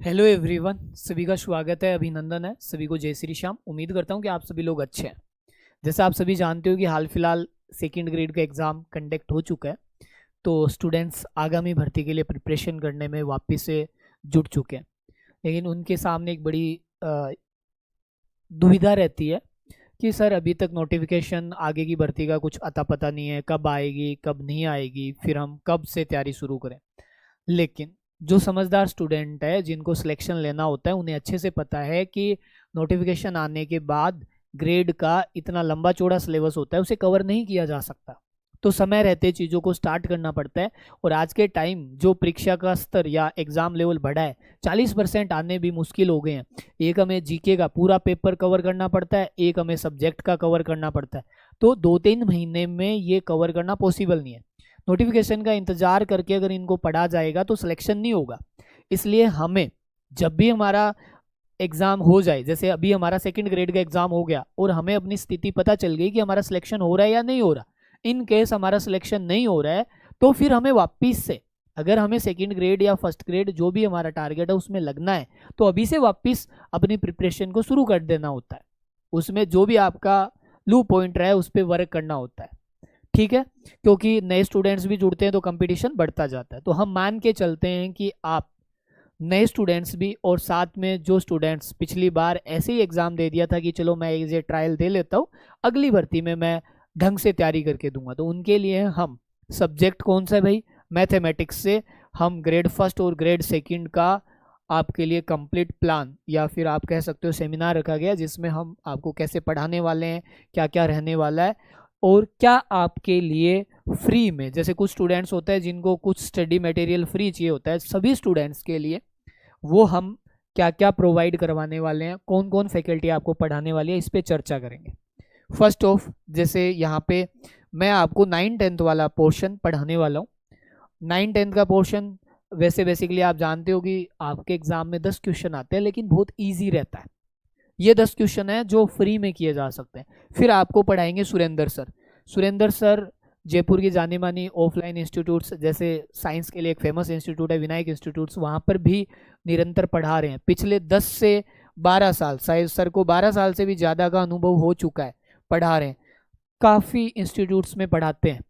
Hello everyone, सभी का स्वागत है, अभिनंदन है। सभी को जय श्री श्याम। उम्मीद करता हूँ कि आप सभी लोग अच्छे हैं। जैसा आप सभी जानते हो कि हाल फिलहाल सेकंड ग्रेड का एग्ज़ाम कंडक्ट हो चुका है, तो स्टूडेंट्स आगामी भर्ती के लिए प्रिपरेशन करने में वापस से जुट चुके हैं। लेकिन उनके सामने एक बड़ी दुविधा रहती है कि सर अभी तक नोटिफिकेशन आगे की भर्ती का कुछ अता पता नहीं है, कब आएगी कब नहीं आएगी, फिर हम कब से तैयारी शुरू करें। लेकिन जो समझदार स्टूडेंट है, जिनको सिलेक्शन लेना होता है, उन्हें अच्छे से पता है कि नोटिफिकेशन आने के बाद ग्रेड का इतना लंबा चौड़ा सिलेबस होता है, उसे कवर नहीं किया जा सकता। तो समय रहते चीज़ों को स्टार्ट करना पड़ता है। और आज के टाइम जो परीक्षा का स्तर या एग्ज़ाम लेवल बढ़ा है, 40% आने भी मुश्किल हो गए हैं। एक हमें जीके का पूरा पेपर कवर करना पड़ता है, एक हमें सब्जेक्ट का कवर करना पड़ता है। तो 2-3 महीने में ये कवर करना पॉसिबल नहीं है। नोटिफिकेशन का इंतजार करके अगर इनको पढ़ा जाएगा तो सिलेक्शन नहीं होगा। इसलिए हमें जब भी हमारा एग्ज़ाम हो जाए, जैसे अभी हमारा सेकंड ग्रेड का एग्ज़ाम हो गया और हमें अपनी स्थिति पता चल गई कि हमारा सिलेक्शन हो रहा है या नहीं हो रहा, इन केस हमारा सिलेक्शन नहीं हो रहा है, तो फिर हमें वापस से, अगर हमें सेकंड ग्रेड या फर्स्ट ग्रेड जो भी हमारा टारगेट है उसमें लगना है, तो अभी से वापस अपनी प्रिपरेशन को शुरू कर देना होता है। उसमें जो भी आपका लू पॉइंट रहा है उस पर वर्क करना होता है, ठीक है। क्योंकि नए स्टूडेंट्स भी जुड़ते हैं तो कंपटीशन बढ़ता जाता है। तो हम मान के चलते हैं कि आप नए स्टूडेंट्स भी और साथ में जो स्टूडेंट्स पिछली बार ऐसे ही एग्ज़ाम दे दिया था कि चलो मैं ये ट्रायल दे लेता हूँ, अगली भर्ती में मैं ढंग से तैयारी करके दूंगा, तो उनके लिए हम सब्जेक्ट कौन सा है भाई, मैथमेटिक्स से हम ग्रेड फर्स्ट और ग्रेड सेकंड का आपके लिए कंप्लीट प्लान या फिर आप कह सकते हो सेमिनार रखा गया, जिसमें हम आपको कैसे पढ़ाने वाले हैं, क्या क्या रहने वाला है और क्या आपके लिए फ्री में, जैसे कुछ स्टूडेंट्स होते हैं जिनको कुछ स्टडी मटेरियल फ्री चाहिए होता है, सभी स्टूडेंट्स के लिए वो हम क्या क्या प्रोवाइड करवाने वाले हैं, कौन कौन फैकल्टी आपको पढ़ाने वाली है, इस पर चर्चा करेंगे। फर्स्ट ऑफ, जैसे यहाँ पे मैं आपको 9-10 वाला पोर्शन पढ़ाने वाला हूँ। 9-10 का पोर्शन वैसे बेसिकली आप जानते हो कि आपके एग्जाम में 10 क्वेश्चन आते हैं, लेकिन बहुत ईजी रहता है। ये 10 क्वेश्चन है जो फ्री में किए जा सकते हैं। फिर आपको पढ़ाएंगे सुरेंद्र सर। सुरेंद्र सर जयपुर की जानी मानी ऑफलाइन इंस्टीट्यूट्स, जैसे साइंस के लिए एक फेमस इंस्टीट्यूट है विनायक इंस्टीट्यूट्स, वहाँ पर भी निरंतर पढ़ा रहे हैं। पिछले 10 से 12 साल, शायद सर को 12 साल से भी ज़्यादा का अनुभव हो चुका है, पढ़ा रहे हैं, काफ़ी इंस्टीट्यूट्स में पढ़ाते हैं।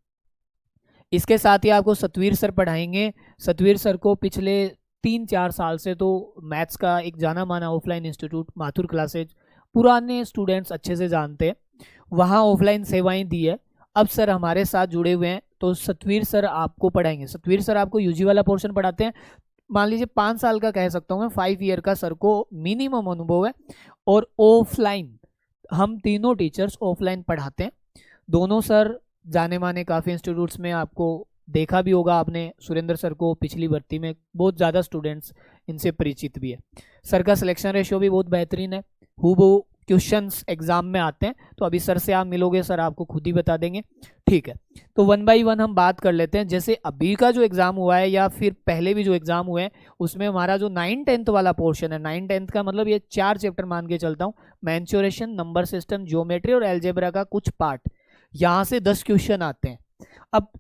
इसके साथ ही आपको सतवीर सर पढ़ाएंगे। सतवीर सर को पिछले 3-4 साल से तो मैथ्स का एक जाना माना ऑफलाइन इंस्टीट्यूट माथुर क्लासेज पुराने स्टूडेंट्स अच्छे से जानते हैं, वहाँ ऑफलाइन सेवाएं दी है। अब सर हमारे साथ जुड़े हुए हैं, तो सतवीर सर आपको पढ़ाएंगे। सतवीर सर आपको यूजी वाला पोर्शन पढ़ाते हैं। मान लीजिए 5 साल का कह सकता हूँ मैं, 5 ईयर का सर को मिनिमम अनुभव है। और ऑफलाइन हम तीनों टीचर्स ऑफलाइन पढ़ाते हैं। दोनों सर जाने माने काफ़ी इंस्टीट्यूट्स में आपको देखा भी होगा आपने। सुरेंद्र सर को पिछली भर्ती में बहुत ज़्यादा स्टूडेंट्स इनसे परिचित भी है। सर का सिलेक्शन रेशियो भी बहुत बेहतरीन है, हूबहू क्वेश्चंस एग्जाम में आते हैं। तो अभी सर से आप मिलोगे, सर आपको खुद ही बता देंगे, ठीक है। तो 1 बाई 1 हम बात कर लेते हैं। जैसे अभी का जो एग्जाम हुआ है या फिर पहले भी जो एग्जाम हुए हैं, उसमें हमारा जो 9-10 वाला पोर्शन है, 9-10 का मतलब ये 4 चैप्टर मान के चलता हूँ, मैंश्योरेशन, नंबर सिस्टम, ज्योमेट्री और एल्जेब्रा का कुछ पार्ट, यहाँ से 10 क्वेश्चन आते हैं। अब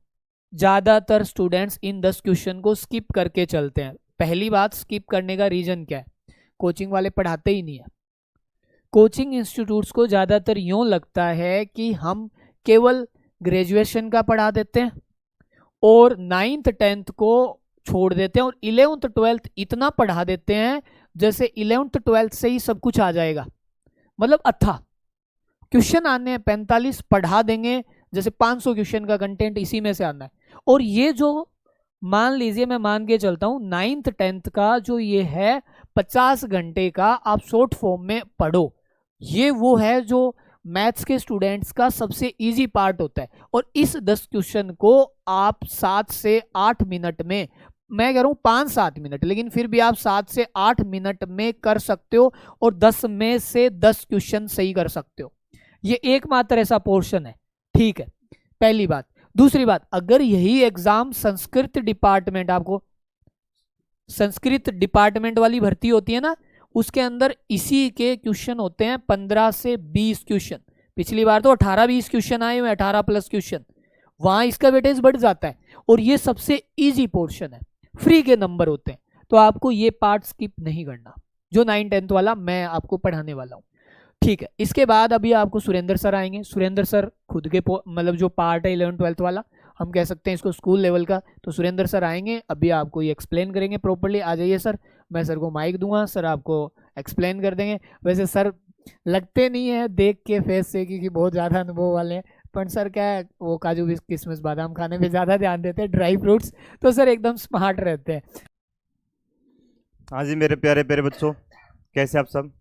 ज़्यादातर स्टूडेंट्स इन 10 क्वेश्चन को स्किप करके चलते हैं। पहली बात, स्किप करने का रीज़न क्या है, कोचिंग वाले पढ़ाते ही नहीं है। कोचिंग इंस्टीट्यूट्स को ज़्यादातर यूँ लगता है कि हम केवल ग्रेजुएशन का पढ़ा देते हैं और 9th-10th को छोड़ देते हैं और 11th-12th इतना पढ़ा देते हैं जैसे 11th-12th से ही सब कुछ आ जाएगा। मतलब अथा क्वेश्चन आने हैं 45, पढ़ा देंगे जैसे 500 क्वेश्चन का कंटेंट इसी में से आना है। और ये जो मान लीजिए, मैं मान के चलता हूँ 9th-10th का जो ये है 50 घंटे का आप शॉर्ट फॉर्म में पढ़ो, ये वो है जो मैथ्स के स्टूडेंट्स का सबसे इजी पार्ट होता है। और इस 10 क्वेश्चन को आप 7 से 8 मिनट में, मैं कह रहा हूँ 5-7 मिनट, लेकिन फिर भी आप 7 से 8 मिनट में कर सकते हो और 10 में से 10 क्वेश्चन सही कर सकते हो। ये एकमात्र ऐसा पोर्शन है, ठीक है, पहली बात। दूसरी बात, अगर यही एग्जाम संस्कृत डिपार्टमेंट, आपको संस्कृत डिपार्टमेंट वाली भर्ती होती है ना, उसके अंदर इसी के क्वेश्चन होते हैं 15 से 20 क्वेश्चन। पिछली बार तो 18-20 क्वेश्चन आए हुए, 18+ क्वेश्चन, वहां इसका वेटेज बढ़ जाता है। और ये सबसे इजी पोर्शन है, फ्री के नंबर होते हैं। तो आपको ये पार्ट स्किप नहीं करना, जो 9-10 वाला मैं आपको पढ़ाने वाला हूँ। ठीक है, इसके बाद अभी आपको सुरेंद्र सर आएंगे। सुरेंद्र सर खुद के मतलब जो पार्ट है 11th-12th वाला, हम कह सकते हैं इसको स्कूल लेवल का, तो सुरेंद्र सर आएंगे, अभी आपको ये एक्सप्लेन करेंगे प्रॉपर्ली। आ जाइए सर, मैं सर को माइक दूंगा, सर आपको एक्सप्लेन कर देंगे। वैसे सर लगते नहीं है देख के फेस से क्योंकि बहुत ज़्यादा अनुभव वाले हैं, पर सर क्या है वो काजू किशमिश बादाम खाने पे ज़्यादा ध्यान देते हैं, ड्राई फ्रूट्स, तो सर एकदम स्मार्ट रहते हैं। हाँ जी मेरे प्यारे प्यारे बच्चों, कैसे आप सब।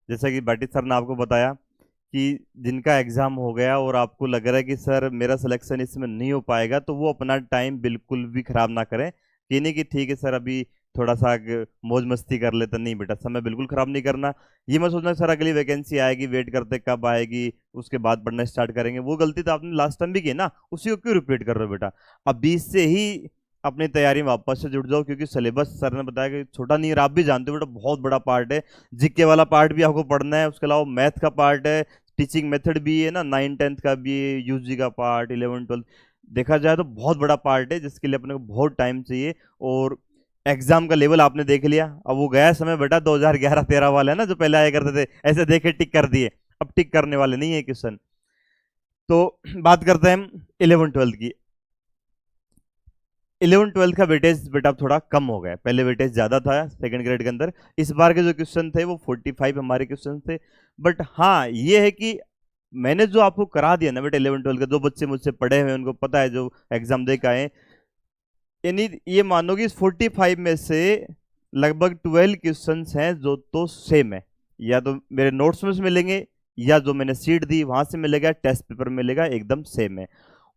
जैसा कि भाटी सर ने आपको बताया कि जिनका एग्ज़ाम हो गया और आपको लग रहा है कि सर मेरा सिलेक्शन इसमें नहीं हो पाएगा, तो वो अपना टाइम बिल्कुल भी ख़राब ना करें। कि नहीं कि ठीक है सर अभी थोड़ा सा मौज मस्ती कर लेते, नहीं बेटा, समय बिल्कुल ख़राब नहीं करना। ये मत सोचना सर अगली वैकेंसी आएगी, वेट करते कब आएगी, उसके बाद पढ़ना स्टार्ट करेंगे। वो गलती तो आपने लास्ट टाइम भी की ना, उसी को क्यों रिपीट कर रहे हो बेटा। अब 20 से ही अपनी तैयारी में वापस से जुड़ जाओ, क्योंकि सिलेबस सर ने बताया कि छोटा नहीं है, आप भी जानते हो बेटा बहुत बड़ा पार्ट है। जीके वाला पार्ट भी आपको पढ़ना है, उसके अलावा मैथ का पार्ट है, टीचिंग मेथड भी है ना, 9-10 का भी है, यूजी का पार्ट, 11-12 देखा जाए तो बहुत बड़ा पार्ट है, जिसके लिए अपने को बहुत टाइम चाहिए। और एग्जाम का लेवल आपने देख लिया, अब वो गया समय बेटा 2011-13 वाला है ना, जो पहले आया करते थे ऐसे देखे टिक कर दिए, अब टिक करने वाले नहीं है क्वेश्चन। तो बात करते हैं हम 11-12 की। 11-12 का वेटेज बेटा थोड़ा कम हो गया, पहले वेटेज ज़्यादा था सेकंड ग्रेड के अंदर। इस बार के जो क्वेश्चन थे वो 45 हमारे क्वेश्चन थे। बट हाँ ये है कि मैंने जो आपको करा दिया ना बेटा 11-12 का, जो बच्चे मुझसे पढ़े हुए उनको पता है, जो एग्जाम दे के आए, यानी ये मानो कि इस 45 में से लगभग 12 क्वेश्चन हैं जो तो सेम है, या तो मेरे नोट्स में से मिलेंगे या जो मैंने सीट दी वहां से मिलेगा, टेस्ट पेपर मिलेगा, एकदम सेम है।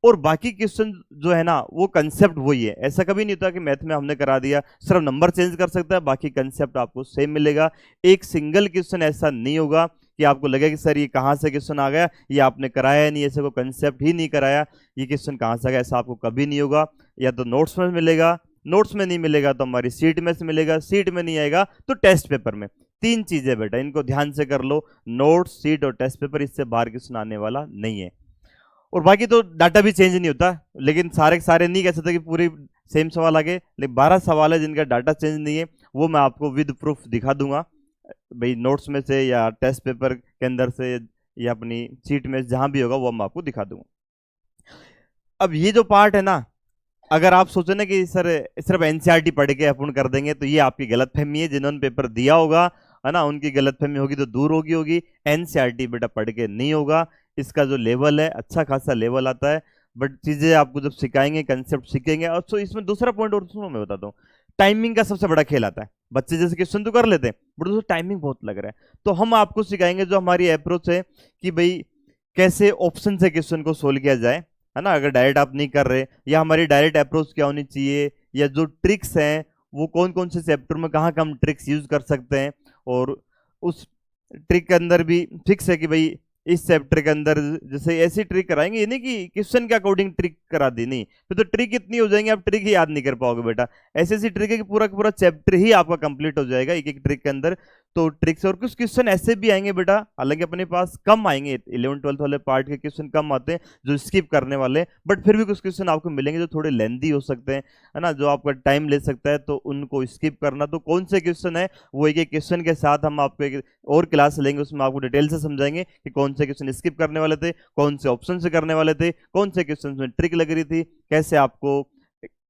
और बाकी क्वेश्चन जो है ना वो कंसेप्ट वही है। ऐसा कभी नहीं होता कि मैथ में हमने करा दिया, सिर्फ नंबर चेंज कर सकता है, बाकी कंसेप्ट आपको सेम मिलेगा। एक सिंगल क्वेश्चन ऐसा नहीं होगा कि आपको लगे कि सर ये कहाँ से क्वेश्चन आ गया, ये आपने कराया नहीं, ऐसे को कंसेप्ट ही नहीं कराया, ये क्वेश्चन कहाँ से आ गया, ऐसा आपको कभी नहीं होगा। या तो नोट्स में मिलेगा, नोट्स में नहीं मिलेगा तो हमारी सीट में से मिलेगा, सीट में नहीं आएगा तो टेस्ट पेपर में। तीन चीजें बेटा, इनको ध्यान से कर लो, नोट्स, सीट और टेस्ट पेपर, इससे बाहर क्वेश्चन आने वाला नहीं है। और बाकी तो डाटा भी चेंज नहीं होता, लेकिन सारे के सारे नहीं कह सकते कि पूरी सेम सवाल आ गए, लेकिन 12 सवाल है जिनका डाटा चेंज नहीं है, वो मैं आपको विद प्रूफ दिखा दूंगा भाई, नोट्स में से या टेस्ट पेपर के अंदर से या अपनी सीट में जहां भी होगा वो मैं आपको दिखा दूंगा। अब ये जो पार्ट है ना, अगर आप सोचे ना कि सर सिर्फ एनसीईआरटी पढ़ के अपन कर देंगे, तो ये आपकी गलतफहमी है। जिन्होंने पेपर दिया होगा है ना, उनकी गलतफहमी होगी तो दूर होगी। एनसीईआरटी बेटा पढ़ के नहीं होगा, इसका जो लेवल है अच्छा खासा लेवल आता है, बट चीजें आपको जब सिखाएंगे, कंसेप्ट सीखेंगे। और तो इसमें दूसरा पॉइंट और सुनो मैं बताता हूँ, टाइमिंग का सबसे बड़ा खेल आता है। बच्चे जैसे क्वेश्चन तो कर लेते हैं, बट उसको टाइमिंग बहुत लग रहा है, तो हम आपको सिखाएंगे जो हमारी अप्रोच है कि भाई कैसे ऑप्शन से क्वेश्चन को सोल्व किया जाए, है ना। अगर डायरेक्ट आप नहीं कर रहे, या हमारी डायरेक्ट अप्रोच क्या होनी चाहिए, या जो ट्रिक्स हैं वो कौन कौन से चैप्टर में कहाँ हम ट्रिक्स यूज कर सकते हैं। और उस ट्रिक के अंदर भी फिक्स है कि भाई इस चैप्टर के अंदर जैसे ऐसी ट्रिक कराएंगे, ये नहीं कि क्वेश्चन के अकॉर्डिंग ट्रिक करा दी, नहीं तो ट्रिक इतनी हो जाएंगे आप ट्रिक ही याद नहीं कर पाओगे बेटा। ऐसी ऐसी ट्रिक है कि पूरा का पूरा चैप्टर ही आपका कंप्लीट हो जाएगा एक एक ट्रिक के अंदर। तो ट्रिक्स और कुछ क्वेश्चन ऐसे भी आएंगे बेटा, हालांकि अपने पास कम आएंगे, 11-12 वाले पार्ट के क्वेश्चन कम आते हैं जो स्किप करने वाले, बट फिर भी कुछ क्वेश्चन आपको मिलेंगे जो थोड़े लेंदी हो सकते हैं, है ना, जो आपका टाइम ले सकता है, तो उनको स्किप करना। तो कौन से क्वेश्चन है वो एक एक क्वेश्चन के साथ हम आपको एक और क्लास लेंगे, उसमें आपको डिटेल से समझाएंगे कि कौन से क्वेश्चन स्किप करने वाले थे, कौन से ऑप्शन से करने वाले थे, कौन से क्वेश्चन में ट्रिक लग रही थी, कैसे आपको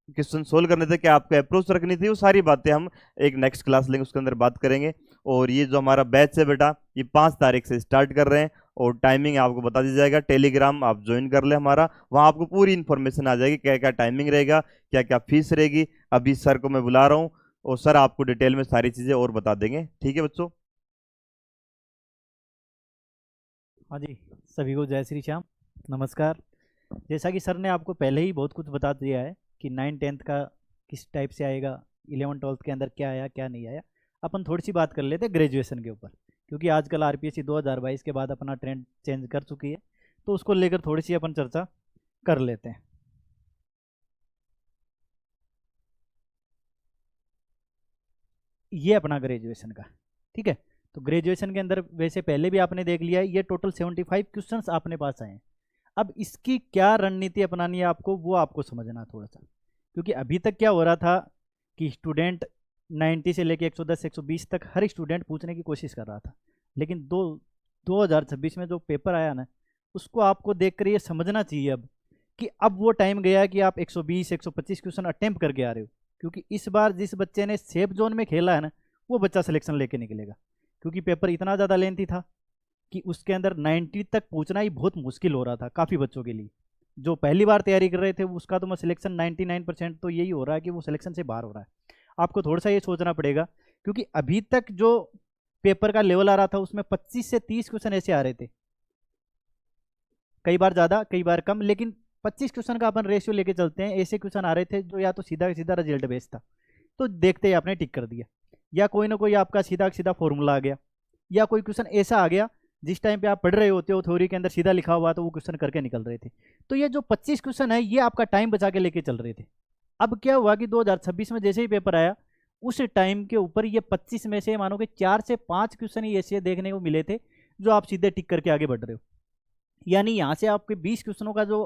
क्वेश्चन सोल्व करने थे, क्या आपको अप्रोच रखनी थी, वो सारी बातें हम एक नेक्स्ट क्लास लेंगे, उसके अंदर बात करेंगे। और ये जो हमारा बैच है बेटा, ये 5 तारीख से स्टार्ट कर रहे हैं, और टाइमिंग आपको बता दी जाएगा। टेलीग्राम आप ज्वाइन कर ले हमारा, वहाँ आपको पूरी इन्फॉर्मेशन आ जाएगी, क्या क्या टाइमिंग रहेगा, क्या क्या फीस रहेगी। अभी सर को मैं बुला रहा हूँ और सर आपको डिटेल में सारी चीज़ें और बता देंगे, ठीक है बच्चों। हाँ जी, सभी को जय श्री श्याम, नमस्कार। जैसा कि सर ने आपको पहले ही बहुत कुछ बता दिया है कि 9-10 का किस टाइप से आएगा, 11-12 के अंदर क्या आया क्या नहीं आया। अपन थोड़ी सी बात कर लेते हैं ग्रेजुएशन के ऊपर, क्योंकि आजकल आरपीएससी 2022 के बाद अपना ट्रेंड चेंज कर चुकी है, तो उसको लेकर थोड़ी सी अपन चर्चा कर लेते हैं। ये अपना ग्रेजुएशन का, ठीक है। तो ग्रेजुएशन के अंदर वैसे पहले भी आपने देख लिया है, ये टोटल 75 क्वेश्चंस अपने पास आए हैं। अब इसकी क्या रणनीति अपनानी है आपको, वो आपको समझना थोड़ा सा, क्योंकि अभी तक क्या हो रहा था कि स्टूडेंट 90 से लेके 110 120 तक हर स्टूडेंट पूछने की कोशिश कर रहा था। लेकिन 2026 में जो पेपर आया ना, उसको आपको देख कर ये समझना चाहिए अब कि अब वो टाइम गया है कि आप 120 125 क्वेश्चन अटेम्प्ट करके आ रहे हो। क्योंकि इस बार जिस बच्चे ने सेफ जोन में खेला है ना, वो बच्चा सिलेक्शन लेके निकलेगा। क्योंकि पेपर इतना ज़्यादा लेंथी था कि उसके अंदर 90 तक पहुंचना ही बहुत मुश्किल हो रहा था काफ़ी बच्चों के लिए। जो पहली बार तैयारी कर रहे थे उसका तो मैं सिलेक्शन 99% तो यही हो रहा है कि वो सिलेक्शन से बाहर हो रहा है। आपको थोड़ा सा ये सोचना पड़ेगा, क्योंकि अभी तक जो पेपर का लेवल आ रहा था उसमें 25 से 30 क्वेश्चन ऐसे आ रहे थे, कई बार ज़्यादा कई बार कम, लेकिन 25 क्वेश्चन का अपन रेशियो लेके चलते हैं। ऐसे क्वेश्चन आ रहे थे जो या तो सीधा सीधा रिजल्ट बेस्ड था, तो देखते ही आपने टिक कर दिया, या कोई ना कोई आपका सीधा सीधा फॉर्मूला आ गया, या कोई क्वेश्चन ऐसा आ गया जिस टाइम पे आप पढ़ रहे होते हो थ्योरी के अंदर सीधा लिखा हुआ तो वो क्वेश्चन करके निकल रहे थे। तो ये जो 25 क्वेश्चन है ये आपका टाइम बचा के लेके चल रहे थे। अब क्या हुआ कि 2026 में जैसे ही पेपर आया उस टाइम के ऊपर ये 25 में से मानो कि 4 से 5 क्वेश्चन ही ऐसे देखने को मिले थे जो आप सीधे टिक करके आगे बढ़ रहे हो। यानी यहाँ से आपके 20 क्वेश्चनों का जो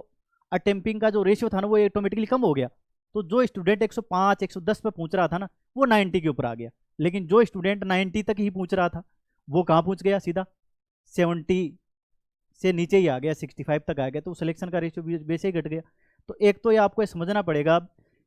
अटेम्पिंग का जो रेशियो था ना वो ऑटोमेटिकली कम हो गया। तो जो स्टूडेंट 105 110 पे पूछ रहा था ना वो 90 के ऊपर आ गया, लेकिन जो स्टूडेंट 90 तक ही पूछ रहा था वो कहाँ पूछ गया, सीधा 70 से नीचे ही आ गया, 65 तक आ गया। तो सिलेक्शन का रेशियो वैसे ही घट गया। तो एक तो ये आपको समझना पड़ेगा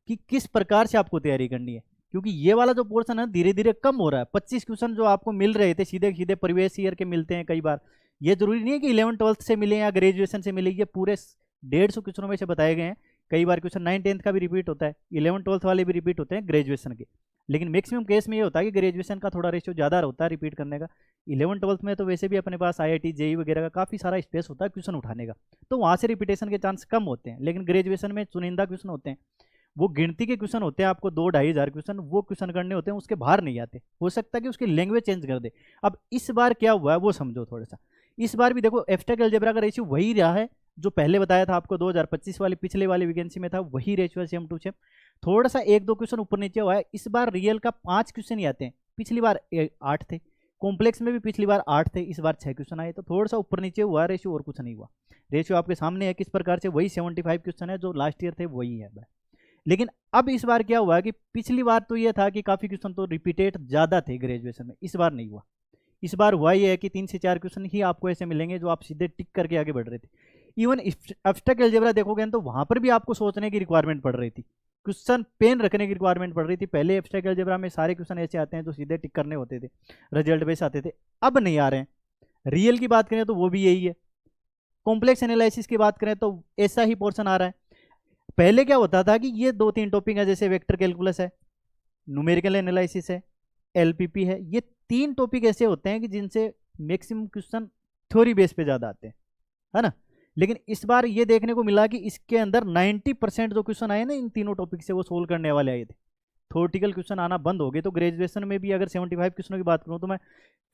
कि किस प्रकार से आपको तैयारी करनी है, क्योंकि ये वाला जो पोर्शन है धीरे धीरे कम हो रहा है। 25 क्वेश्चन जो आपको मिल रहे थे सीधे सीधे प्रीवियस ईयर के मिलते हैं कई बार, ये जरूरी नहीं है कि 11 12th से मिले या ग्रेजुएशन से मिले, ये पूरे 150 क्वेश्चनों में से बताए गए हैं। कई बार क्वेश्चन 9 10th का भी रिपीट होता है, 11 12th वाले भी रिपीट होते हैं ग्रेजुएशन के, लेकिन मैक्सिमम केस में ये होता है कि ग्रेजुएशन का थोड़ा रेशियो ज़्यादा होता है रिपीट करने का। 11 12th में तो वैसे भी अपने पास IIT JEE वगैरह का काफ़ी सारा स्पेस होता है क्वेश्चन उठाने का, तो वहाँ से रिपीटेशन के चांस कम होते हैं। लेकिन ग्रेजुएशन में चुनिंदा क्वेश्चन होते हैं, वो गिनती के क्वेश्चन होते हैं, आपको 2-2.5 हज़ार क्वेश्चन वो क्वेश्चन करने होते हैं, उसके बाहर नहीं आते। हो सकता है कि उसकी लैंग्वेज चेंज कर दे। अब इस बार क्या हुआ है वो समझो थोड़ा सा। इस बार भी देखो एब्स्ट्रैक्ट अलजेब्रा का रेशियो वही रहा है जो पहले बताया था आपको 2025 वाली पिछले वाली वैकेंसी में था, वही रेशियो है सेम टू सेम। थोड़ा सा 1-2 क्वेश्चन ऊपर नीचे हुआ है। इस बार रियल का 5 क्वेश्चन ही आते हैं, पिछली बार 8 थे। कॉम्प्लेक्स में भी पिछली बार 8 थे, इस बार 6 क्वेश्चन आए, तो थोड़ा सा ऊपर नीचे हुआ रेशियो, और कुछ नहीं हुआ। रेशियो आपके सामने है किस प्रकार से, वही 75 क्वेश्चन है जो लास्ट ईयर थे वही है। लेकिन अब इस बार क्या हुआ कि पिछली बार तो ये था कि काफ़ी क्वेश्चन तो रिपीटेड ज़्यादा थे ग्रेजुएशन में, इस बार नहीं हुआ। इस बार हुआ ये है कि 3 से 4 क्वेश्चन ही आपको ऐसे मिलेंगे जो आप सीधे टिक करके आगे बढ़ रहे थे। इवन एब्स्ट्रैक्ट अलजेब्रा देखोगे तो वहाँ पर भी आपको सोचने की रिक्वायरमेंट पड़ रही थी, क्वेश्चन पेन रखने की रिक्वायरमेंट पड़ रही थी। पहले एब्स्ट्रैक्ट अलजेब्रा में सारे क्वेश्चन ऐसे आते हैं जो सीधे टिक करने होते थे, रिजल्ट बेस आते थे, अब नहीं आ रहे हैं। रियल की बात करें तो वो भी यही है। कॉम्प्लेक्स एनालिसिस की बात करें तो ऐसा ही पोर्शन आ रहा है। पहले क्या होता था कि ये 2-3 टॉपिक है, जैसे वेक्टर कैलकुलस है, न्यूमेरिकल एनालिसिस है, LPP है, ये 3 टॉपिक ऐसे होते हैं कि जिनसे मैक्सिमम क्वेश्चन थ्योरी बेस पे ज़्यादा आते हैं, है ना। लेकिन इस बार ये देखने को मिला कि इसके अंदर 90% जो क्वेश्चन आए ना इन तीनों टॉपिक से वो सोल्व करने वाले आए थे। थ्योरेटिकल क्वेश्चन आना बंद हो गए। तो ग्रेजुएशन में भी अगर 75 क्वेश्चनों की बात करूँ तो मैं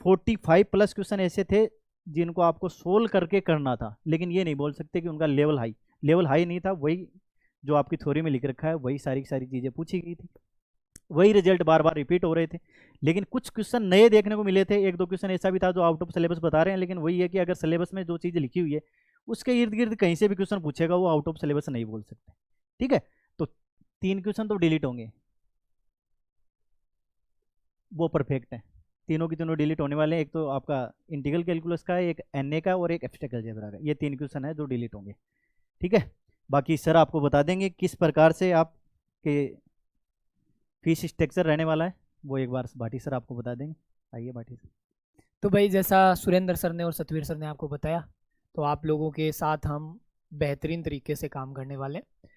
45+ क्वेश्चन ऐसे थे जिनको आपको सोल्व करके करना था। लेकिन ये नहीं बोल सकते कि उनका लेवल हाई नहीं था, वही जो आपकी थ्योरी में लिख रखा है वही सारी चीज़ें पूछी गई थी, वही रिजल्ट बार बार रिपीट हो रहे थे। लेकिन कुछ क्वेश्चन नए देखने को मिले थे, 1-2 क्वेश्चन ऐसा भी था जो आउट ऑफ सिलेबस बता रहे हैं। लेकिन वही है कि अगर सिलेबस में जो चीज़ लिखी हुई है उसके इर्द गिर्द कहीं से भी क्वेश्चन पूछेगा, वो आउट ऑफ सिलेबस नहीं बोल सकते, ठीक है। तो 3 क्वेश्चन तो डिलीट होंगे, वो परफेक्ट है, तीनों की तीनों डिलीट होने वाले हैं। एक तो आपका इंटीग्रल कैलकुलस का है, एक NA का, और एक एब्स्ट्रैक्ट अलजेब्रा का। ये 3 क्वेश्चन है जो डिलीट होंगे, ठीक है। बाकी सर आपको बता देंगे किस प्रकार से आपके फीस स्ट्रक्चर रहने वाला है, वो एक बार भाटी सर आपको बता देंगे। आइए भाटी सर। तो भाई जैसा सुरेंद्र सर ने और सतवीर सर ने आपको बताया, तो आप लोगों के साथ हम बेहतरीन तरीके से काम करने वाले हैं।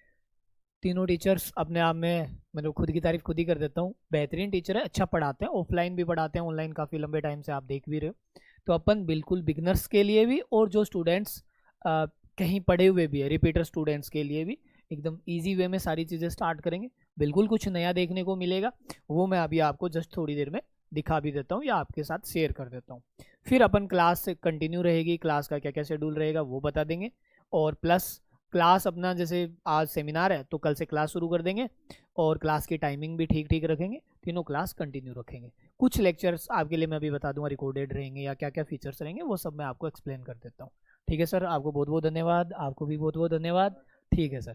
तीनों टीचर्स अपने आप में, मतलब खुद की तारीफ खुद ही कर देता हूँ, बेहतरीन टीचर है, अच्छा पढ़ाते हैं, ऑफलाइन भी पढ़ाते हैं, ऑनलाइन काफ़ी लंबे टाइम से आप देख भी रहे हो। तो अपन बिल्कुल बिगनर्स के लिए भी और जो स्टूडेंट्स कहीं पढ़े हुए भी है, रिपीटर स्टूडेंट्स के लिए भी एकदम इजी वे में सारी चीज़ें स्टार्ट करेंगे। बिल्कुल कुछ नया देखने को मिलेगा, वो मैं अभी आपको जस्ट थोड़ी देर में दिखा भी देता हूँ या आपके साथ शेयर कर देता हूँ। फिर अपन क्लास से कंटिन्यू रहेगी, क्लास का क्या क्या शेड्यूल रहेगा वो बता देंगे। और प्लस क्लास अपना, जैसे आज सेमिनार है तो कल से क्लास शुरू कर देंगे, और क्लास की टाइमिंग भी ठीक ठीक रखेंगे, तीनों क्लास कंटिन्यू रखेंगे। कुछ लेक्चर्स आपके लिए मैं अभी बता दूंगा रिकॉर्डेड रहेंगे या क्या क्या फीचर्स रहेंगे, वो सब मैं आपको एक्सप्लेन कर देता हूँ। ठीक है सर, आपको बहुत बहुत धन्यवाद, आपको भी बहुत बहुत धन्यवाद। ठीक है सर,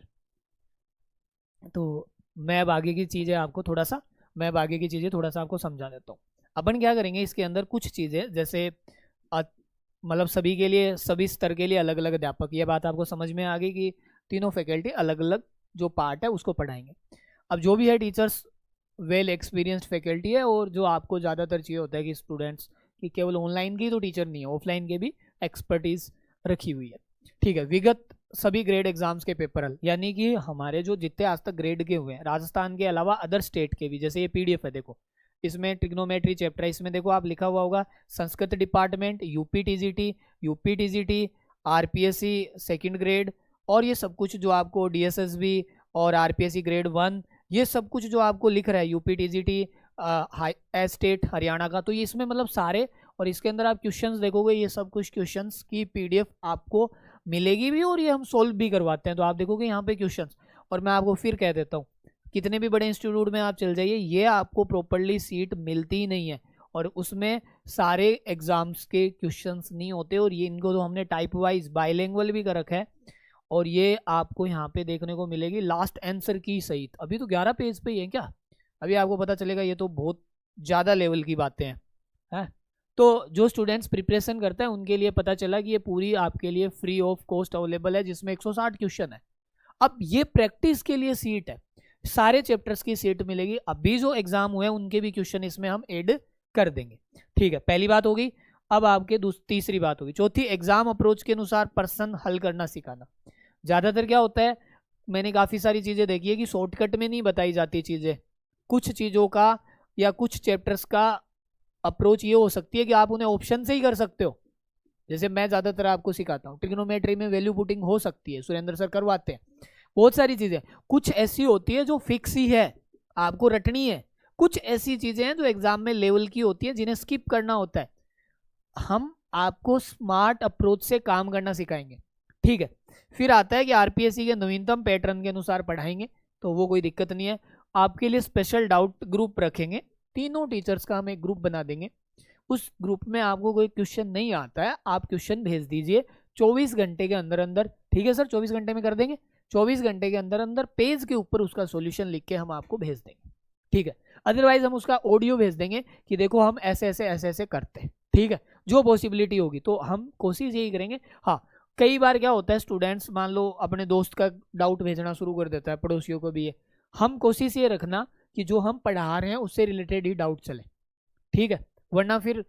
तो मैं अब आगे की चीज़ें आपको थोड़ा सा मैं अब आगे की चीज़ें थोड़ा सा आपको समझा देता हूँ। अपन क्या करेंगे इसके अंदर कुछ चीज़ें जैसे मतलब सभी के लिए, सभी स्तर के लिए अलग अलग अध्यापक, ये बात आपको समझ में आ गई कि तीनों फैकल्टी अलग अलग जो पार्ट है उसको पढ़ाएंगे। अब जो भी है टीचर्स वेल एक्सपीरियंस्ड फैकल्टी है, और जो आपको ज़्यादातर चाहिए होता है कि स्टूडेंट्स की केवल ऑनलाइन की तो टीचर नहीं है, ऑफलाइन के भी एक्सपर्टीज रखी हुई है। ठीक है, विगत सभी ग्रेड एग्जाम्स के पेपर हल, यानी कि हमारे जो जितने आज तक ग्रेड के हुए हैं राजस्थान के अलावा अदर स्टेट के भी, जैसे ये पीडीएफ है देखो, इसमें ट्रिग्नोमेट्री चैप्टर है, इसमें देखो आप लिखा हुआ होगा Sanskrit department, UP TGT, RPSC second grade, और ये सब कुछ जो आपको डीएसएसबी और आरपीएससी ग्रेड 1, ये सब कुछ जो आपको लिख रहा है यूपी टीजीटी स्टेट हरियाणा का, तो ये इसमें मतलब सारे, और इसके अंदर आप क्वेश्चंस देखोगे, ये सब कुछ क्वेश्चंस की पीडीएफ आपको मिलेगी भी, और ये हम सोल्व भी करवाते हैं। तो आप देखोगे यहाँ पे क्वेश्चंस, और मैं आपको फिर कह देता हूँ कितने भी बड़े इंस्टीट्यूट में आप चल जाइए, ये आपको प्रॉपरली सीट मिलती ही नहीं है, और उसमें सारे एग्जाम्स के क्वेश्चंस नहीं होते, और ये इनको तो हमने टाइप वाइज बाइलिंगुअल भी कर रखा है, और ये आपको यहाँ पे देखने को मिलेगी लास्ट आंसर की सहित। अभी तो 11 पेज पे ही है क्या, अभी आपको पता चलेगा, ये तो बहुत ज़्यादा लेवल की बातें हैं। तो जो स्टूडेंट्स प्रिपरेशन करते हैं उनके लिए पता चला कि ये पूरी आपके लिए फ्री ऑफ कॉस्ट अवेलेबल है, जिसमें 160 क्वेश्चन है। अब ये प्रैक्टिस के लिए सीट है, सारे चैप्टर्स की सीट मिलेगी। अभी जो एग्जाम हुए उनके भी क्वेश्चन इसमें हम ऐड कर देंगे। ठीक है, पहली बात हो गई। अब आपके तीसरी बात होगी, चौथी, एग्जाम अप्रोच के अनुसार प्रश्न हल करना सिखाना। ज़्यादातर क्या होता है, मैंने काफ़ी सारी चीज़ें देखी है कि शॉर्टकट में नहीं बताई जाती चीज़ें, कुछ चीज़ों का या कुछ चैप्टर्स का अप्रोच ये हो सकती है कि आप उन्हें ऑप्शन से ही कर सकते हो। जैसे मैं ज़्यादातर आपको सिखाता हूँ, ट्रिग्नोमेट्री में वैल्यू पुटिंग हो सकती है, सुरेंद्र सर करवाते हैं। बहुत सारी चीज़ें कुछ ऐसी होती है जो फिक्स ही है, आपको रटनी है। कुछ ऐसी चीज़ें हैं जो एग्जाम में लेवल की होती है, जिन्हें स्किप करना होता है। हम आपको स्मार्ट अप्रोच से काम करना सिखाएंगे। ठीक है, फिर आता है कि आरपीएससी के नवीनतम पैटर्न के अनुसार पढ़ाएंगे, तो वो कोई दिक्कत नहीं है। आपके लिए स्पेशल डाउट ग्रुप रखेंगे, तीनों टीचर्स का हम एक ग्रुप बना देंगे। उस ग्रुप में आपको कोई क्वेश्चन नहीं आता है, आप क्वेश्चन भेज दीजिए 24 घंटे के अंदर अंदर। ठीक है सर, 24 घंटे में कर देंगे। 24 घंटे के अंदर अंदर पेज के ऊपर उसका सॉल्यूशन लिख के हम आपको भेज देंगे। ठीक है, अदरवाइज हम उसका ऑडियो भेज देंगे कि देखो हम ऐसे ऐसे ऐसे ऐसे करते हैं। ठीक है, जो पॉसिबिलिटी होगी तो हम कोशिश यही करेंगे। हाँ, कई बार क्या होता है, स्टूडेंट्स मान लो अपने दोस्त का डाउट भेजना शुरू कर देता है, पड़ोसियों को भी है। हम कोशिश ये रखना कि जो हम पढ़ा रहे हैं उससे रिलेटेड ही डाउट चले। ठीक है, वरना फिर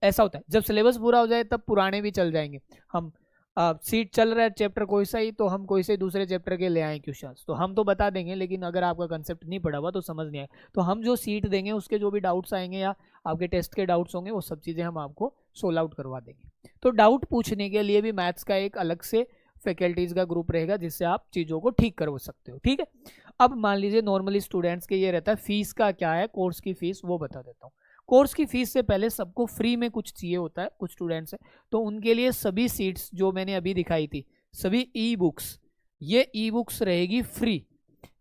ऐसा होता है जब सिलेबस पूरा हो जाए तब पुराने भी चल जाएंगे। हम सीट चल रहा है चैप्टर कोई सा ही, तो हम कोई से दूसरे चैप्टर के ले आए क्वेश्चंस, तो हम तो बता देंगे, लेकिन अगर आपका कंसेप्ट नहीं पढ़ा हुआ तो समझ नहीं आए, तो हम जो सीट देंगे उसके जो भी डाउट्स आएंगे या आपके टेस्ट के डाउट्स होंगे वो सब चीज़ें हम आपको सोल्व आउट करवा देंगे। तो डाउट पूछने के लिए भी मैथ्स का एक अलग से फैकल्टीज़ का ग्रुप रहेगा, जिससे आप चीज़ों को ठीक करवा सकते हो। ठीक है, अब मान लीजिए नॉर्मली स्टूडेंट्स के ये रहता है फीस का क्या है, कोर्स की फीस वो बता देता हूँ। कोर्स की फीस से पहले सबको फ्री में कुछ चाहिए होता है, कुछ स्टूडेंट्स हैं, तो उनके लिए सभी सीट्स जो मैंने अभी दिखाई थी, सभी ई बुक्स, ये ई बुक्स रहेगी फ्री।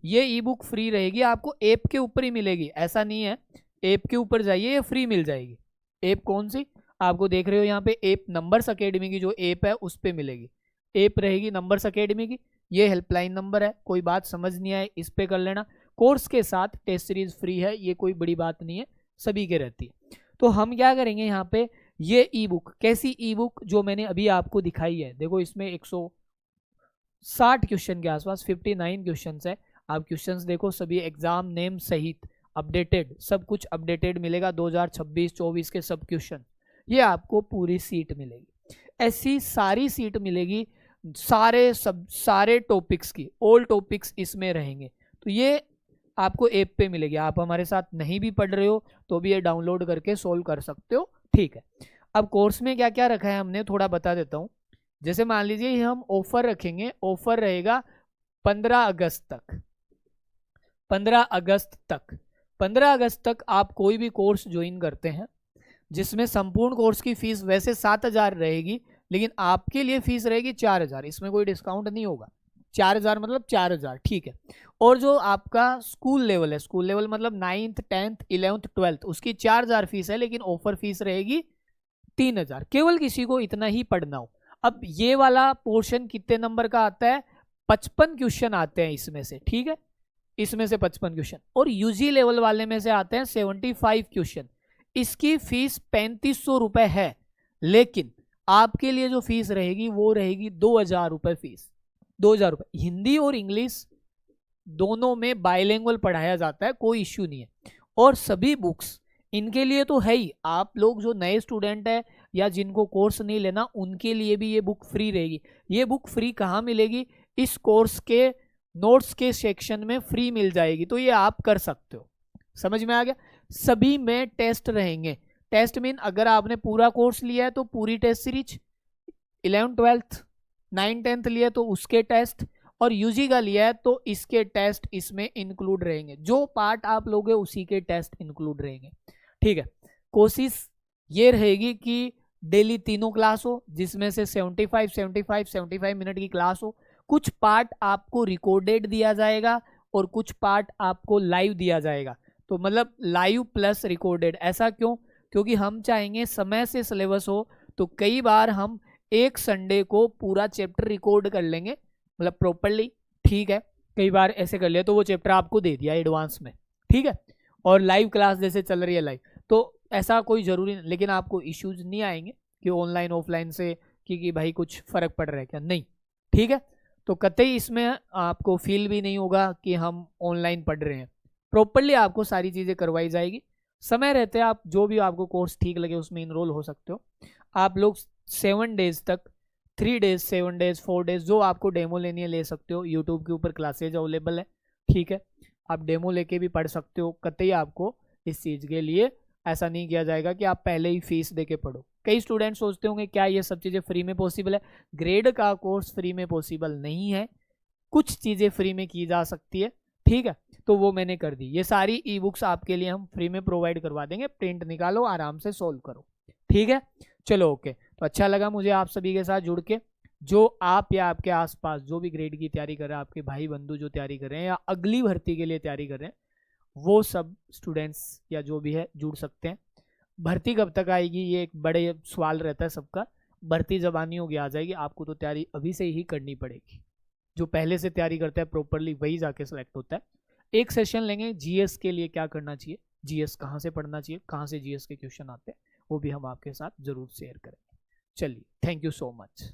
ये ई बुक फ्री रहेगी, आपको ऐप के ऊपर ही मिलेगी, ऐसा नहीं है ऐप के ऊपर जाइए ये फ्री मिल जाएगी। ऐप कौन सी, आपको देख रहे हो यहाँ पे ऐप नंबर्स अकेडमी की जो ऐप है उस पर मिलेगी। ऐप रहेगी नंबर्स अकेडमी की, ये हेल्पलाइन नंबर है, कोई बात समझ नहीं आए इस पे कर लेना। कोर्स के साथ टेस्ट सीरीज फ्री है, ये कोई बड़ी बात नहीं है, सभी के रहती है। तो हम क्या करेंगे यहाँ पे, ये ई बुक, कैसी ई बुक, जो मैंने अभी आपको दिखाई है, देखो इसमें 160 क्वेश्चन के आसपास 59 क्वेश्चन है। आप क्वेश्चंस देखो, सभी एग्जाम नेम सहित अपडेटेड, सब कुछ अपडेटेड मिलेगा, 2026-24 के सब क्वेश्चन, ये आपको पूरी सीट मिलेगी। ऐसी सारी सीट मिलेगी, सारे टॉपिक्स की, ऑल टॉपिक्स इसमें रहेंगे। तो ये आपको ऐप पे मिलेगी, आप हमारे साथ नहीं भी पढ़ रहे हो तो भी ये डाउनलोड करके सोल्व कर सकते हो। ठीक है, अब कोर्स में क्या क्या रखा है हमने थोड़ा बता देता हूँ। जैसे मान लीजिए हम ऑफर रखेंगे, ऑफर रहेगा 15 अगस्त तक। 15 अगस्त तक 15 अगस्त तक आप कोई भी कोर्स ज्वाइन करते हैं, जिसमें संपूर्ण कोर्स की फीस वैसे 7,000 रहेगी, लेकिन आपके लिए फीस रहेगी 4,000, इसमें कोई डिस्काउंट नहीं होगा। 4,000 मतलब 4,000। ठीक है, और जो आपका स्कूल लेवल है, स्कूल लेवल मतलब 9th 10th 11th 12th, उसकी 4,000 फीस है, लेकिन ऑफर फीस रहेगी 3,000, केवल किसी को इतना ही पढ़ना हो। अब ये वाला पोर्शन कितने नंबर का आता है, 55 क्वेश्चन आते हैं इसमें से। ठीक है, इसमें से 55 क्वेश्चन, और यूजी लेवल वाले में से आते हैं 75 क्वेश्चन। इसकी फीस 3500 रुपए है, लेकिन आपके लिए जो फीस रहेगी वो रहेगी 2000 रुपए फीस। 2000 रुपए। हिंदी और इंग्लिश दोनों में बाइलिंगुअल पढ़ाया जाता है, कोई इश्यू नहीं है। और सभी बुक्स इनके लिए तो है ही, आप लोग जो नए स्टूडेंट है या जिनको कोर्स नहीं लेना उनके लिए भी ये बुक फ्री रहेगी। ये बुक फ्री कहाँ मिलेगी? इस कोर्स के नोट्स के सेक्शन में फ्री मिल जाएगी, तो ये आप कर सकते हो। समझ में आ गया? सभी में टेस्ट रहेंगे। टेस्ट मीन अगर आपने पूरा कोर्स लिया है तो पूरी test series, 11th 12th 9th 10th लिया तो उसके टेस्ट, और यूजी का लिया है तो इसके टेस्ट इसमें इंक्लूड रहेंगे। जो पार्ट आप लोगे उसी के टेस्ट इंक्लूड रहेंगे। ठीक है, कोशिश ये रहेगी कि डेली तीनों क्लास हो, जिसमें से 75 मिनट की क्लास हो। कुछ पार्ट आपको रिकॉर्डेड दिया जाएगा और कुछ पार्ट आपको लाइव दिया जाएगा। तो मतलब लाइव प्लस रिकॉर्डेड। ऐसा क्यों? क्योंकि हम चाहेंगे समय से सिलेबस हो, तो कई बार हम एक संडे को पूरा चैप्टर रिकॉर्ड कर लेंगे, मतलब प्रॉपरली। ठीक है, कई बार ऐसे कर लिया तो वो चैप्टर आपको दे दिया एडवांस में। ठीक है, और लाइव क्लास जैसे चल रही है लाइव, तो ऐसा कोई जरूरी नहीं। लेकिन आपको इश्यूज नहीं आएंगे कि ऑनलाइन ऑफलाइन से कि भाई कुछ फर्क पड़ रहा है क्या, नहीं। ठीक है, तो कतई इसमें आपको फील भी नहीं होगा कि हम ऑनलाइन पढ़ रहे हैं। प्रॉपरली आपको सारी चीज़ें करवाई जाएगी। समय रहते आप जो भी आपको कोर्स ठीक लगे उसमें इनरोल हो सकते हो। आप लोग 7 डेज तक, 3 डेज 7 डेज 4 डेज जो आपको डेमो लेनी है ले सकते हो। यूट्यूब के ऊपर क्लासेज अवेलेबल है। ठीक है, आप डेमो लेके भी पढ़ सकते हो। कतई आपको इस चीज़ के लिए ऐसा नहीं किया जाएगा कि आप पहले ही फीस दे के पढ़ो। कई स्टूडेंट सोचते होंगे क्या ये सब चीज़ें फ्री में पॉसिबल है? ग्रेड का कोर्स फ्री में पॉसिबल नहीं है, कुछ चीज़ें फ्री में की जा सकती है। ठीक है, तो वो मैंने कर दी। ये सारी ई बुक्स आपके लिए हम फ्री में प्रोवाइड करवा देंगे, प्रिंट निकालो, आराम से सोल्व करो। ठीक है, चलो ओके। तो अच्छा लगा मुझे आप सभी के साथ जुड़ के। जो आप या आपके आसपास जो भी ग्रेड की तैयारी कर रहे हैं, आपके भाई बंधु जो तैयारी कर रहे हैं या अगली भर्ती के लिए तैयारी कर रहे हैं, वो सब स्टूडेंट्स या जो भी है जुड़ सकते हैं। भर्ती कब तक आएगी ये एक बड़े सवाल रहता है सबका। भर्ती जब आनी होगी आ जाएगी। आपको तो तैयारी अभी से ही करनी पड़ेगी। जो पहले से तैयारी करता है प्रॉपरली वही जाके सेलेक्ट होता है। एक सेशन लेंगे जीएस के लिए क्या करना चाहिए, जीएस कहाँ से पढ़ना चाहिए, कहाँ से जीएस के क्वेश्चन आते हैं, वो भी हम आपके साथ जरूर शेयर करेंगे। चलिए, थैंक यू सो मच।